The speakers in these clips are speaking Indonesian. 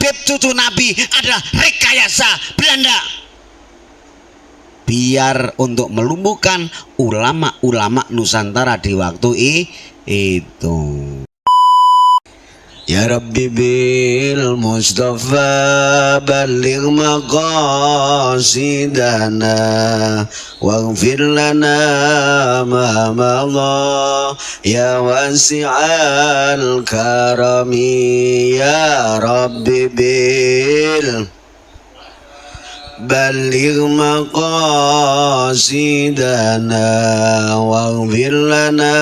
Habib cucu Nabi adalah rekayasa Belanda, biar untuk melumpuhkan ulama-ulama Nusantara di waktu itu. Ya Rabbi bil Mustafa balligh maqasidana waghfir lana ma madha ya wasi'al karami ya Rabbi bil balligh maqasidana waghfir lana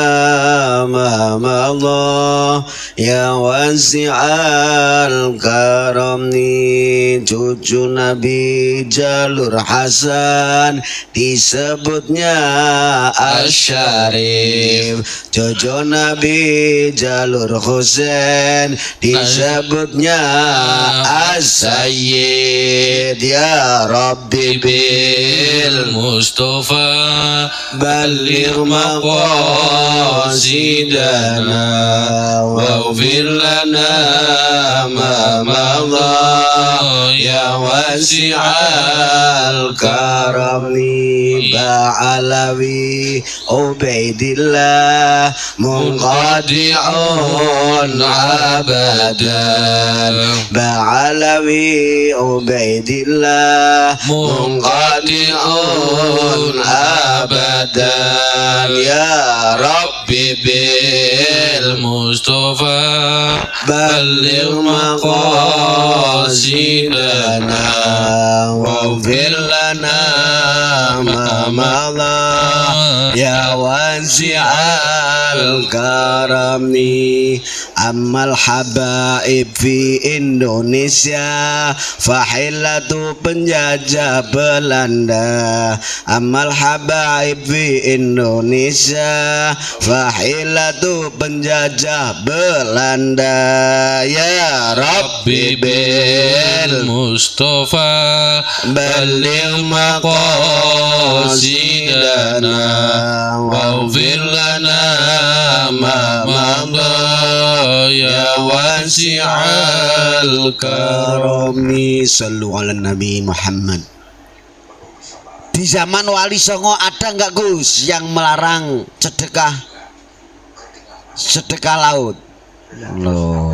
ma madha ya wasi'al karami. Cucu Nabi jalur Hasan disebutnya Asy-Syarif, cucu Nabi jalur Husain disebutnya As-Sayyid. Ya Rabbi bil Mustafa balligh maqasidana waghfir lana ma madha ya wasi'al karami. Ba'alawi Ubaidillah munqadi'un abadan, Ba'alawi Ubaidillah munqadi'un abadan. Ya Rabbi bil Mustafa balligh maqasidana waghfir lana ma madha ya wasi'al karami. Amal habaib fi Indonesia fahilatu penjajah Belanda. Amal habaib fi Indonesia fahilatu penjajah Belanda. Ya Rabbi bil Mustafa balligh maqasidana waghfir lana ma madha ya wasi'al karami. Sallu ala Nabi Muhammad. Di zaman Wali Songo ada nggak Gus yang melarang sedekah laut? Loh.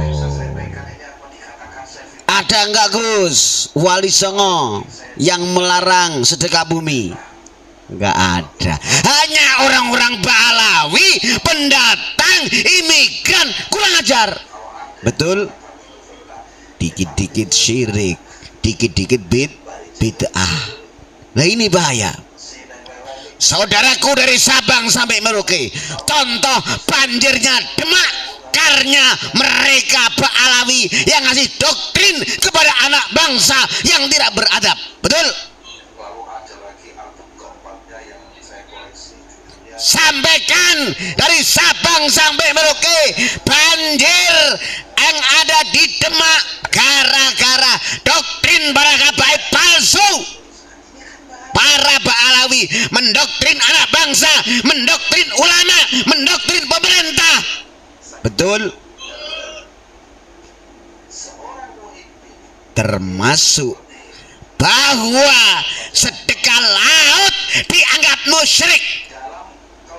Ada nggak Gus Wali Songo yang melarang sedekah bumi? Nggak ada. Hanya orang-orang Balawi, pendatang, imigran, kurang ajar. Betul? Dikit-dikit syirik, dikit-dikit bid'ah. Nah ini bahaya. Saudaraku dari Sabang sampai Merauke, contoh banjirnya Demak karena mereka Balawi yang ngasih doktrin kepada anak bangsa yang tidak beradab. Betul? Sampaikan dari Sabang sampai Merauke, banjir yang ada di Demak gara-gara doktrin para habaib palsu. Para Balawi mendoktrin anak bangsa, mendoktrin ulama, mendoktrin pemerintah. Betul? Termasuk bahwa sedekah laut dianggap musyrik.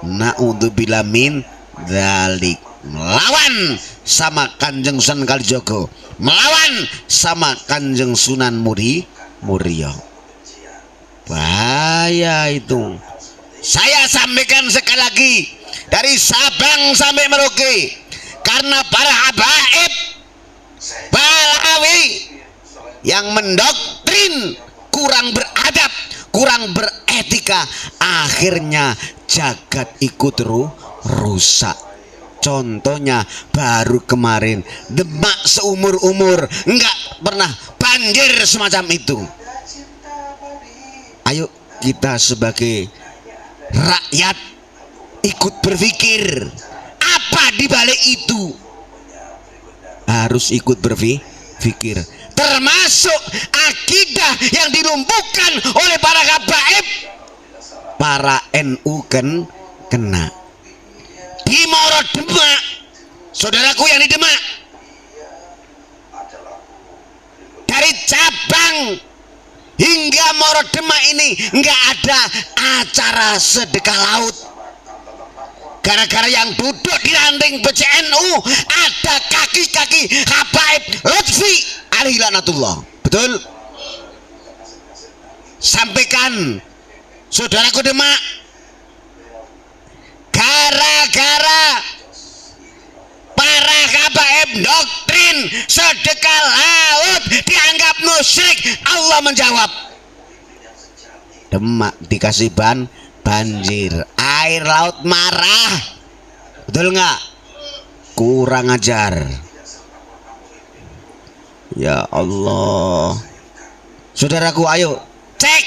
Na'udzubillah min dzalik. Melawan sama Kanjeng Sunan Kalijogo, melawan sama Kanjeng Sunan Muria. Bahaya itu. Saya sampaikan sekali lagi dari Sabang sampai Merauke, karena para habaib Balawi yang mendoktrin kurang beradab, kurang beretika, akhirnya jagat ikut rusak. Contohnya baru kemarin Demak seumur-umur nggak pernah banjir semacam itu. Ayo kita sebagai rakyat ikut berpikir apa di balik itu. Harus ikut berpikir. Termasuk akidah yang dilumpuhkan oleh para habaib, para NU kena. Di Moro Demak, saudaraku yang di Demak, Sekarang hingga Moro Demak ini nggak ada acara sedekah laut. Gara-gara yang duduk di ranting PCNU ada kaki-kaki Habaib Lutfi alaihi laknatullah. Betul? Sampaikan saudaraku Demak, gara-gara para habaib doktrin sedekah laut dianggap musyrik, Allah menjawab. Demak dikasih banjir, air laut marah. Betul nggak? Kurang ajar. Ya Allah. Saudaraku, ayo cek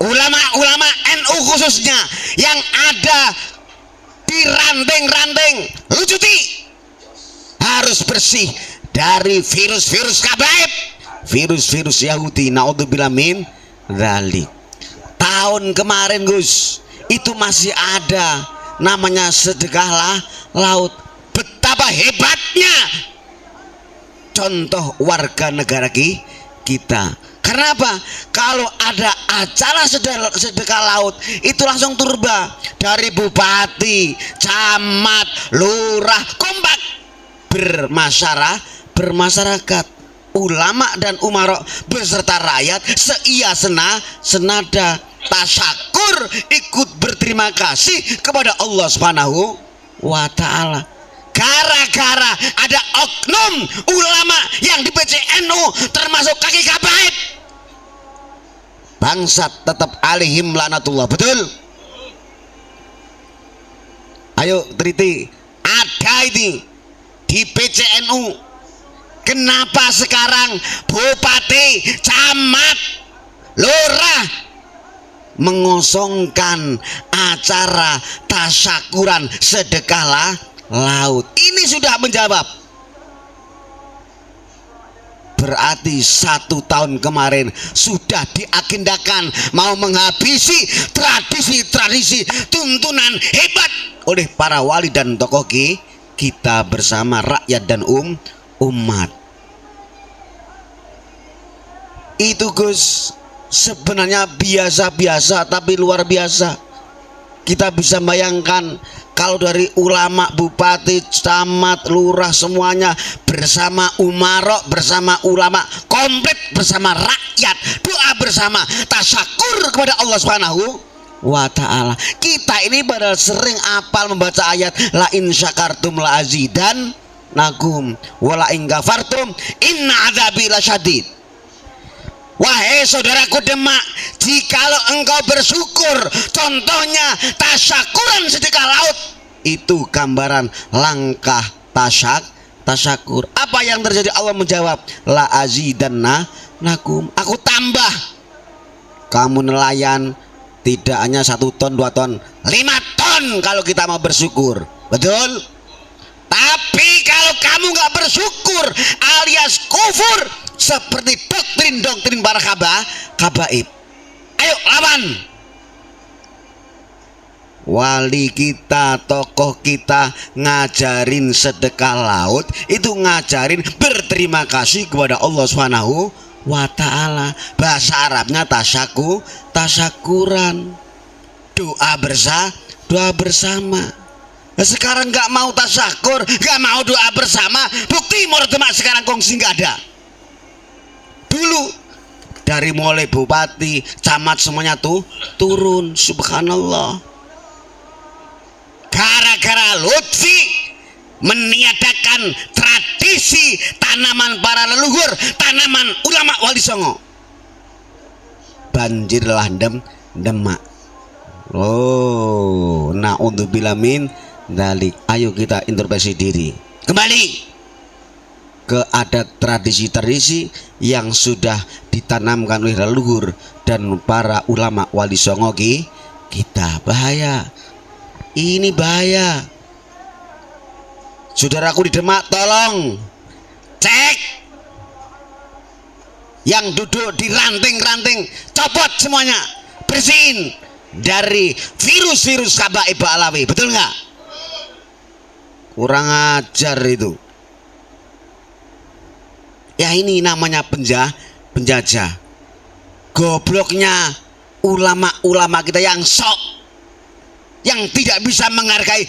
ulama-ulama NU khususnya yang ada di ranting-ranting lucuti harus bersih dari virus-virus kabaib, virus-virus Yahudi. Naudzubillah min dzalik. Tahun kemarin Gus, itu masih ada namanya sedekah laut. Betapa hebatnya contoh warga negara kita. Karena apa? Kalau ada acara sedekah laut itu langsung turba dari bupati, camat, lurah, kompak bermasyarakat, ulama dan umarok beserta rakyat senada tasyakur, ikut berterima kasih kepada Allah Subhanahu wa Ta'ala. Gara-gara ada oknum ulama yang di PCNU termasuk kaki kabaib, bangsat tetap alaihim laknatullah. Betul? Ayo teliti, ada ini di PCNU. Kenapa sekarang bupati, camat, lurah mengosongkan acara tasyakuran sedekah laut? Ini sudah menjawab. Berarti 1 tahun kemarin sudah diagendakan mau menghabisi tradisi-tradisi tuntunan hebat oleh para wali dan tokoh kita bersama rakyat dan umat. Itu Gus sebenarnya biasa-biasa tapi luar biasa. Kita bisa bayangkan kalau dari ulama, bupati, camat, lurah semuanya bersama umarok, bersama ulama, komplit bersama rakyat, doa bersama, tasyakur kepada Allah Subhanahu wa Ta'ala. Kita ini padahal sering apal membaca ayat la in syakartum la azidan nakum wa la in kafartum inna adzabi lasyadid. Wahai saudaraku Demak, jikalau engkau bersyukur, contohnya tasyakuran sedekah laut, itu gambaran langkah tasyakur. Apa yang terjadi? Allah menjawab la azidanna nakum, aku tambah kamu nelayan tidak hanya 1 ton 2 ton 5 ton kalau kita mau bersyukur. Betul? Tapi kalau kamu nggak bersyukur alias kufur seperti doktrin para kabaib, ayo lawan. Wali kita, tokoh kita ngajarin sedekah laut, itu ngajarin berterima kasih kepada Allah Subhanahu wa Ta'ala. Bahasa Arabnya tasyakuran, doa bersama. Nah, sekarang nggak mau tasyakur, nggak mau doa bersama. Bukti Moro Demak sekarang kongsi nggak ada. Dulu dari mulai bupati, camat semuanya turun. Subhanallah. Gara-gara Lutfi meniadakan tradisi tanaman para leluhur, tanaman ulama Wali Songo, banjirlah Demak. Oh, naudzubillah min dzalik. Ayo kita introspeksi diri kembali ke adat tradisi-tradisi yang sudah ditanamkan oleh leluhur dan para ulama Wali Songo kita. Bahaya, ini bahaya. Saudaraku di Demak, tolong cek yang duduk di ranting-ranting, copot semuanya, bersihin dari virus-virus kabaib alawi. Betul nggak? Kurang ajar itu. Ya ini namanya penjajah. Gobloknya ulama-ulama kita yang sok, yang tidak bisa menghargai,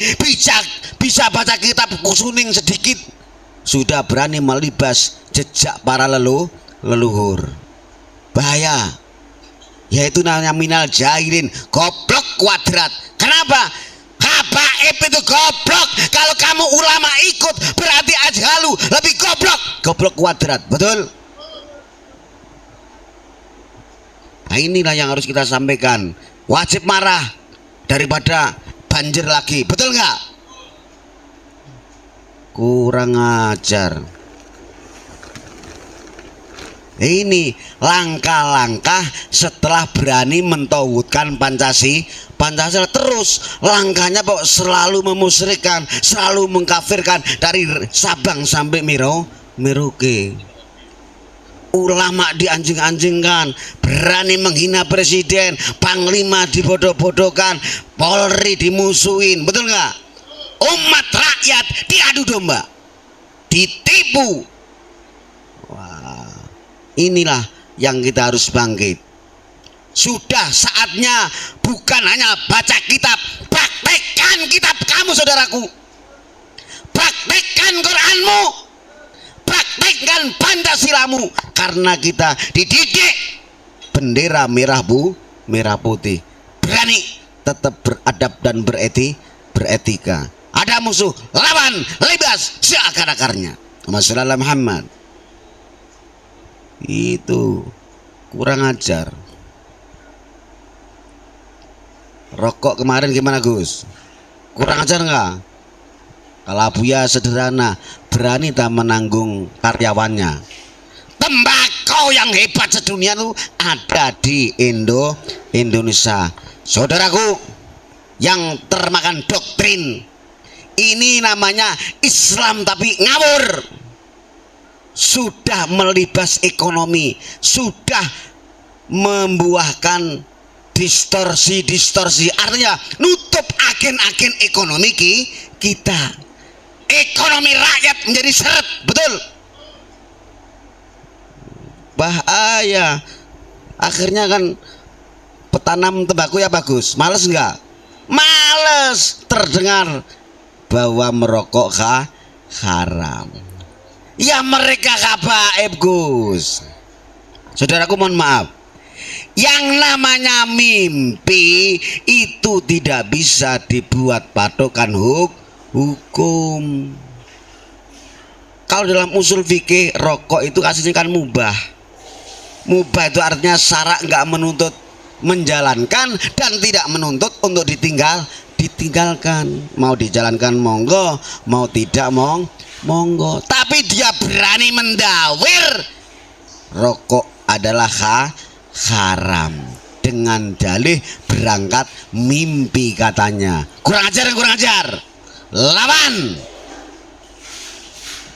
bisa baca kitab kusuning sedikit, sudah berani melibas jejak para leluhur. Bahaya. Yaitu namanya minal jahilin, goblok kuadrat. Kenapa? Habaib itu goblok. Kalau kamu ulama ikut berarti ajhalu, lebih goblok. Goblok kuadrat, betul? Nah inilah yang harus kita sampaikan. Wajib marah daripada banjir lagi, betul nggak? Kurang ajar. Ini langkah-langkah setelah berani mentauhidkan Pancasila. Terus langkahnya kok selalu memusyrikan, selalu mengkafirkan dari Sabang sampai Merauke. Ulama dianjing-anjingkan, berani menghina presiden, panglima dibodoh-bodohkan, Polri dimusuhin, betul nggak? Umat rakyat diadu domba, ditipu. Wah, inilah yang kita harus bangkit. Sudah saatnya bukan hanya baca kitab, praktekkan kitab kamu saudaraku, praktekkan Quranmu, praktekkan Pancasilamu, karena kita dididik bendera merah putih. Berani tetap beradab dan beretika. Ada musuh, lawan, libas seakar-akarnya. Masalah Muhammad. Itu kurang ajar. Rokok kemarin gimana Gus? Kurang ajar nggak? Kalau Buya sederhana, berani tak menanggung karyawannya. Tembakau yang hebat sedunia itu ada di Indonesia. Saudaraku yang termakan doktrin, ini namanya Islam tapi ngawur. Sudah melibas ekonomi, sudah membuahkan distorsi, artinya nutup agen-agen ekonomi kita. Ekonomi rakyat menjadi seret, betul? Bahaya. Akhirnya kan petanam tembakau ya bagus, males nggak? Males terdengar bahwa merokok haram. Ya mereka kabaib Gus. Saudaraku mohon maaf, yang namanya mimpi itu tidak bisa dibuat patokan hukum. Kalau dalam usul fikih, rokok itu aslinya kan mubah. Mubah itu artinya syarak nggak menuntut menjalankan dan tidak menuntut untuk ditinggalkan. Mau dijalankan monggo, mau tidak monggo. Tapi dia berani mendawir rokok adalah haram dengan dalih berangkat mimpi katanya. Kurang ajar. Lawan.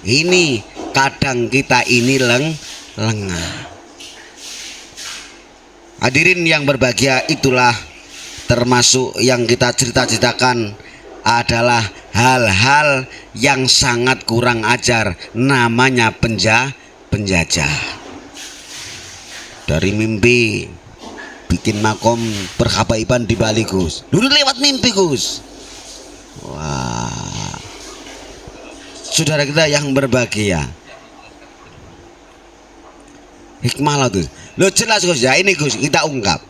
Ini kadang kita ini lengah. Hadirin yang berbahagia, itulah termasuk yang kita ceritakan adalah hal-hal yang sangat kurang ajar, namanya penjajah. Dari mimpi bikin makom perhabaiban di Bali Gus, dulu lewat mimpi Gus. Wah, saudara kita yang berbahagia, hikmah lah Gus. Lo jelas Gus ya, ini Gus kita ungkap.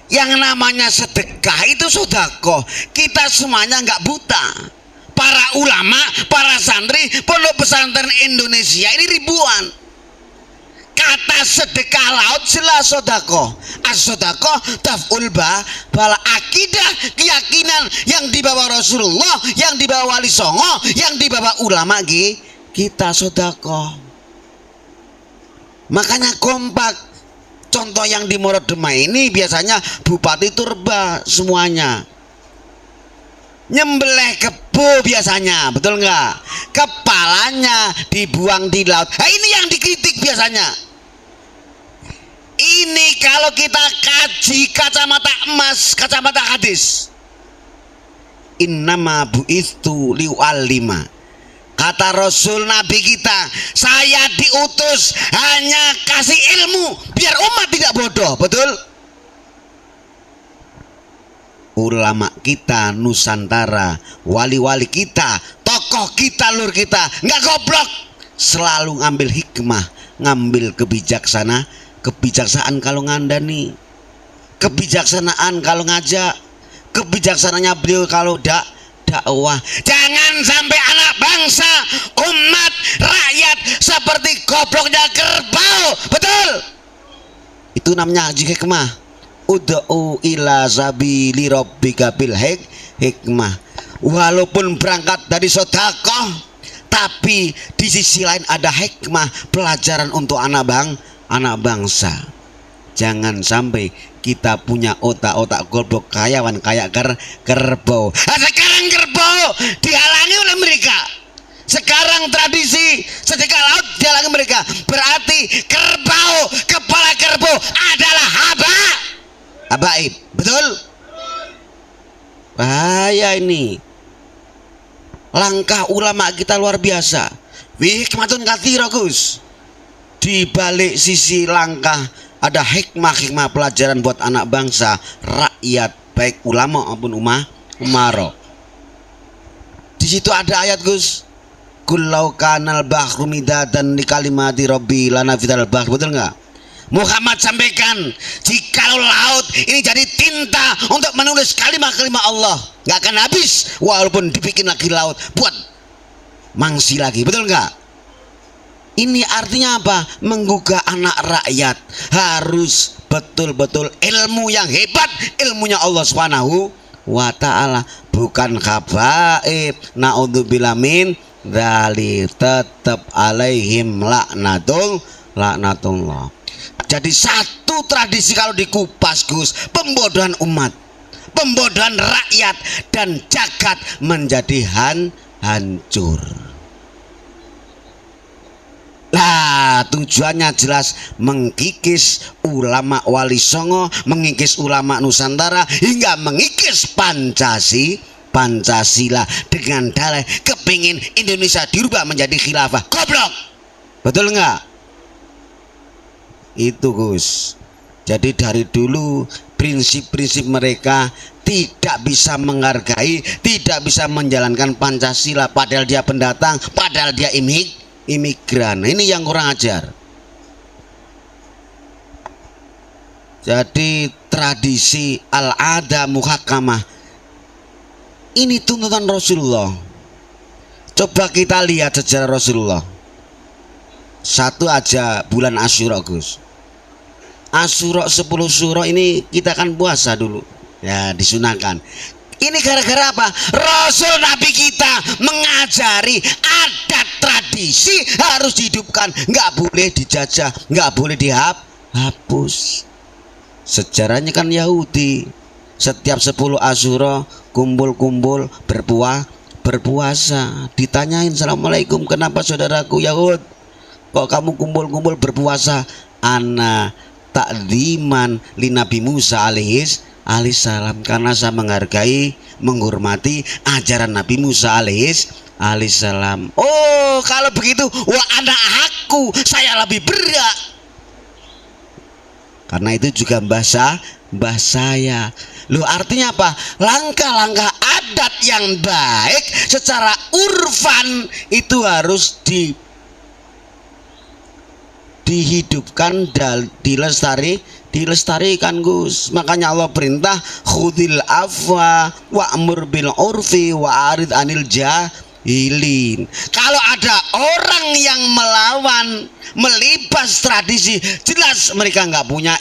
Yang namanya sedekah itu sedekah. Kita semuanya nggak buta. Para ulama, para santri, pondok pesantren Indonesia ini ribuan. Kata sedekah laut jelas sedekah. As-sedekah taf'ul bala, akidah, keyakinan yang dibawa Rasulullah, yang dibawa Wali Songo, yang dibawa ulama kita sedekah. Makanya kompak. Contoh yang di Morodema ini biasanya bupati turba semuanya. Nyembelih kebo biasanya, betul nggak? Kepalanya dibuang di laut. Nah, ini yang dikritik biasanya. Ini kalau kita kaji kacamata emas, kacamata hadis. Innama bu'istu li'u'allima. Kata Rasul Nabi kita, saya diutus hanya kasih ilmu biar umat tidak bodoh. Betul? Ulama kita Nusantara, wali-wali kita, tokoh kita, lur kita nggak goblok, selalu ngambil hikmah, ngambil kebijaksanaan kalau ngandani, kebijaksanaan kalau ngajak, kebijaksanaannya beliau kalau dakwah. Jangan sampai anak bangsa, umat, rakyat seperti gobloknya kerbau. Betul? Itu namanya hikmah. Ud'u ila sabili rabbika bil hikmah. Walaupun berangkat dari sedekah, tapi di sisi lain ada hikmah, pelajaran untuk anak bangsa. Jangan sampai kita punya otak-otak goblok kayawan kayak kerbau. Sekarang kerbau dihalangi oleh mereka. Sekarang tradisi sedekah laut dihalangi mereka. Berarti kerbau, kepala kerbau adalah habaib. Betul? Bahaya ini. Langkah ulama kita luar biasa. Hikmatun katsira, Gus. Di balik sisi langkah ada hikmah pelajaran buat anak bangsa, rakyat, baik ulama maupun umaro. Di situ ada ayat, Gus. Kullau kanal bahru midadan li kalimati rabbi lanafidal bahr. Betul nggak? Muhammad sampaikan, jikalau laut ini jadi tinta untuk menulis kalimat-kalimat Allah, nggak akan habis walaupun dibikin lagi laut buat mangsi lagi. Betul nggak? Ini artinya apa? Menggugah anak rakyat harus betul-betul ilmu yang hebat, ilmunya Allah Subhanahu wa ta'ala, bukan khabaib. Naudzubillah min dzalik, tetap alaihim laknatullah. Jadi satu tradisi kalau dikupas, Gus, pembodohan umat, pembodohan rakyat, dan jagat menjadi hancur. Nah, tujuannya jelas, mengkikis ulama Wali Songo, mengikis ulama Nusantara, hingga mengikis Pancasila dengan dalih kepingin Indonesia dirubah menjadi khilafah. Goblok. Betul nggak? Itu, Gus. Jadi dari dulu prinsip-prinsip mereka tidak bisa menghargai, tidak bisa menjalankan Pancasila, padahal dia pendatang, padahal dia imigran. Ini yang kurang ajar. Jadi tradisi al-ada muhakkamah ini tuntutan Rasulullah. Coba kita lihat sejarah Rasulullah. Satu aja bulan Asyura, Gus. Asyura 10 syuro ini kita kan puasa dulu. Ya, disunahkan. Ini gara-gara apa? Rasul Nabi kita mengajari adat tradisi harus dihidupkan, nggak boleh dijajah, nggak boleh dihapus. Sejarahnya kan Yahudi, setiap 10 Asyura kumpul-kumpul berpuasa. Ditanyain, Assalamualaikum, kenapa saudaraku Yahud kok kamu kumpul-kumpul berpuasa? Ana takdiman li Nabi Musa alaihissalam, karena saya menghargai, menghormati ajaran Nabi Musa alaihissalam. Oh, kalau begitu wa anak aku, saya lebih berat. Karena itu juga bahasa saya. Loh, artinya apa? Langkah-langkah adat yang baik secara urfan itu harus dihidupkan dan dilestarikan, Gus. Makanya Allah perintah khudil afwa wa'mur bil urfi wa arid anil jahilin. Kalau ada orang yang melawan, melibas tradisi, jelas mereka nggak punya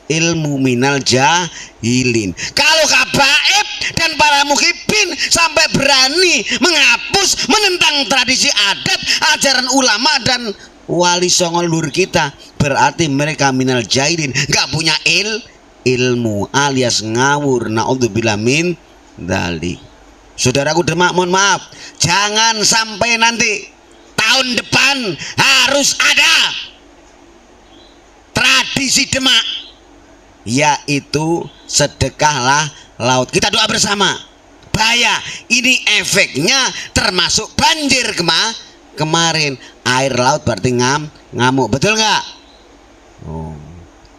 ilmu minal jahilin. Kalau kabaib dan para muhibin sampai berani menghapus, menentang tradisi adat, ajaran ulama dan Wali Songo lur kita, berarti mereka minal jahilin, nggak punya ilmu alias ngawur. Naudzubillah min dzalik. Saudaraku Demak, mohon maaf, jangan sampai nanti tahun depan harus ada tradisi Demak, yaitu sedekahlah laut. Kita doa bersama. bahaya. Ini efeknya termasuk banjir kemarin. Air laut berarti ngamuk, betul nggak? Oh,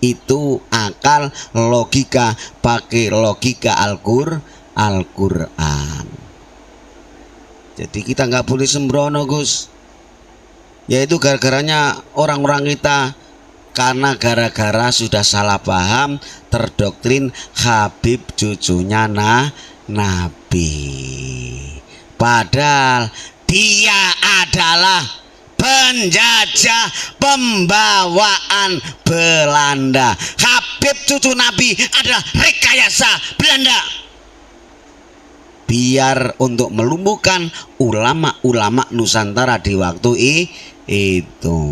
itu akal logika, pakai logika Al-Quran. Jadi kita nggak boleh sembrono, Gus. Yaitu gara-garanya orang-orang kita, karena gara-gara sudah salah paham, terdoktrin Habib cucunya Nabi. Padahal dia adalah penjajah pembawaan Belanda. Habib cucu Nabi adalah rekayasa Belanda, biar untuk melumpuhkan ulama-ulama Nusantara di waktu itu.